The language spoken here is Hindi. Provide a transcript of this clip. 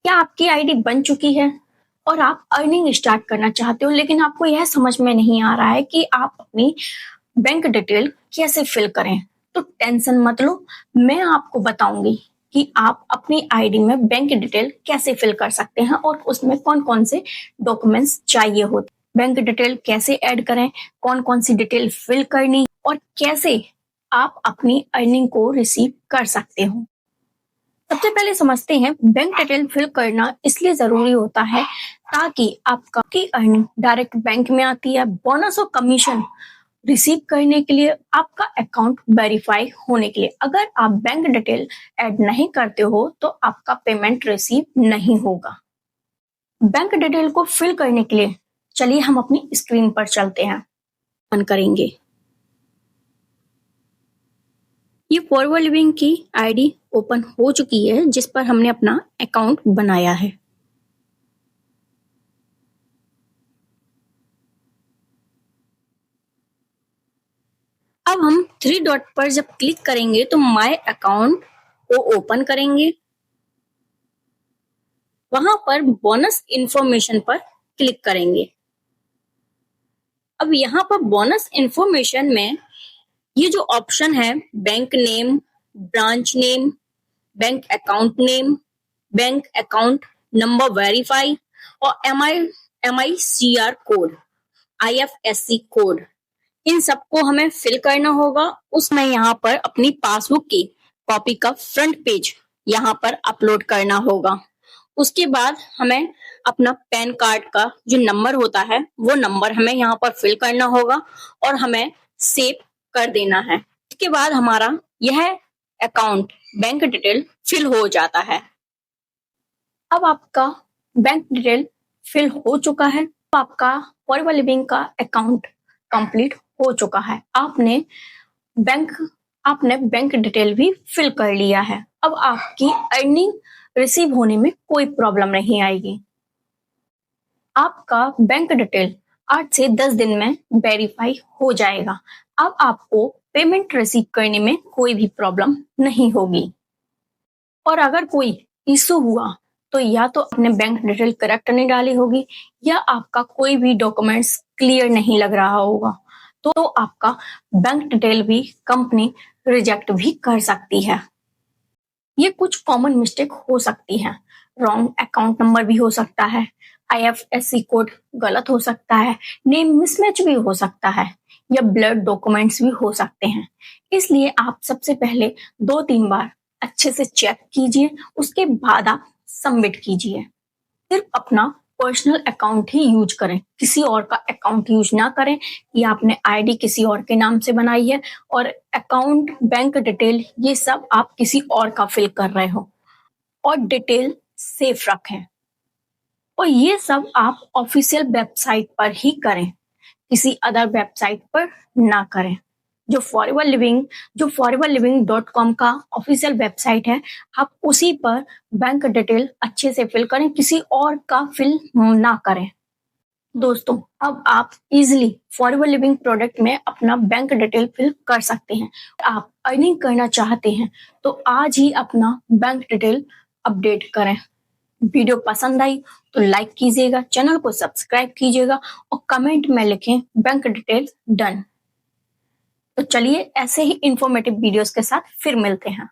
क्या आपकी आईडी बन चुकी है और आप अर्निंग स्टार्ट करना चाहते हो, लेकिन आपको यह समझ में नहीं आ रहा है कि आप अपनी बैंक डिटेल कैसे फिल करें? तो टेंशन मत लो, मैं आपको बताऊंगी कि आप अपनी आईडी में बैंक डिटेल कैसे फिल कर सकते हैं और उसमें कौन कौन से डॉक्यूमेंट्स चाहिए होते, बैंक डिटेल कैसे ऐड करें, कौन कौन सी डिटेल फिल करनी और कैसे आप अपनी अर्निंग को रिसीव कर सकते हो। सबसे पहले समझते हैं, बैंक डिटेल फिल करना इसलिए जरूरी होता है ताकि आपका की अर्निंग डायरेक्ट बैंक में आती है। बोनस और कमीशन रिसीव करने के लिए, आपका अकाउंट वेरीफाई होने के लिए अगर आप बैंक डिटेल ऐड नहीं करते हो तो आपका पेमेंट रिसीव नहीं होगा। बैंक डिटेल को फिल करने के लिए चलिए हम अपनी स्क्रीन पर चलते हैं, ऑन करेंगे। ये फॉरवर्ड लिविंग की आईडी ओपन हो चुकी है जिस पर हमने अपना अकाउंट बनाया है। अब हम थ्री डॉट पर जब क्लिक करेंगे तो माय अकाउंट को ओपन करेंगे। वहां पर बोनस इंफॉर्मेशन पर क्लिक करेंगे। अब यहाँ पर बोनस इंफॉर्मेशन में ये जो ऑप्शन है, bank name, branch name, bank account name, bank account number verify और MICR कोड, IFSC कोड, इन सबको हमें फिल करना होगा। उसमें यहाँ पर अपनी पासबुक की कॉपी का फ्रंट पेज यहाँ पर अपलोड करना होगा। उसके बाद हमें अपना पैन कार्ड का जो नंबर होता है वो नंबर हमें यहाँ पर फिल करना होगा और हमें सेव कर देना है। इसके बाद हमारा यह अकाउंट बैंक डिटेल फिल हो जाता है। अब आपका बैंक डिटेल फिल हो चुका है तो आपका फॉरवर्ड लिविंग का अकाउंट कंप्लीट हो चुका है। आपने बैंक डिटेल भी फिल कर लिया है। अब आपकी अर्निंग रिसीव होने में कोई प्रॉब्लम नहीं आएगी। आपका बैंक डिटेल 8 से 10 दिन में वेरीफाई हो जाएगा। अब आपको पेमेंट रिसीव करने में कोई भी प्रॉब्लम नहीं होगी। और अगर कोई इशू हुआ तो या तो आपने बैंक डिटेल करेक्ट नहीं डाली होगी या आपका कोई भी डॉक्यूमेंट्स क्लियर नहीं लग रहा होगा, तो आपका बैंक डिटेल भी कंपनी रिजेक्ट भी कर सकती है। ये कुछ कॉमन मिस्टेक हो सकती है। रॉन्ग अकाउंट नंबर भी हो सकता है, IFSC कोड गलत हो सकता है, नेम मिसमैच भी हो सकता है या ब्लड डॉक्यूमेंट्स भी हो सकते हैं। इसलिए आप सबसे पहले 2-3 बार अच्छे से चेक कीजिए, उसके बाद आप सबमिट कीजिए। सिर्फ अपना पर्सनल अकाउंट ही यूज करें, किसी और का अकाउंट यूज ना करें। या आपने आईडी किसी और के नाम से बनाई है और अकाउंट, बैंक डिटेल ये सब आप किसी और का फिल कर रहे हो, और डिटेल सेफ रखें। और ये सब आप ऑफिशियल वेबसाइट पर ही करें, किसी अदर वेबसाइट पर ना करें। जो forwardliving.com का ऑफिशियल वेबसाइट है, आप उसी पर बैंक डिटेल अच्छे से फिल करें, किसी और का फिल ना करें। दोस्तों, अब आप इजीली फॉरवर्ड लिविंग प्रोडक्ट में अपना बैंक डिटेल फिल कर सकते हैं। आप अर्निंग करना चाहते हैं तो आज ही अपना बैंक डिटेल अपडेट करें। वीडियो पसंद आई तो लाइक कीजिएगा, चैनल को सब्सक्राइब कीजिएगा और कमेंट में लिखें बैंक डिटेल डन। तो चलिए ऐसे ही इंफॉर्मेटिव वीडियोस के साथ फिर मिलते हैं।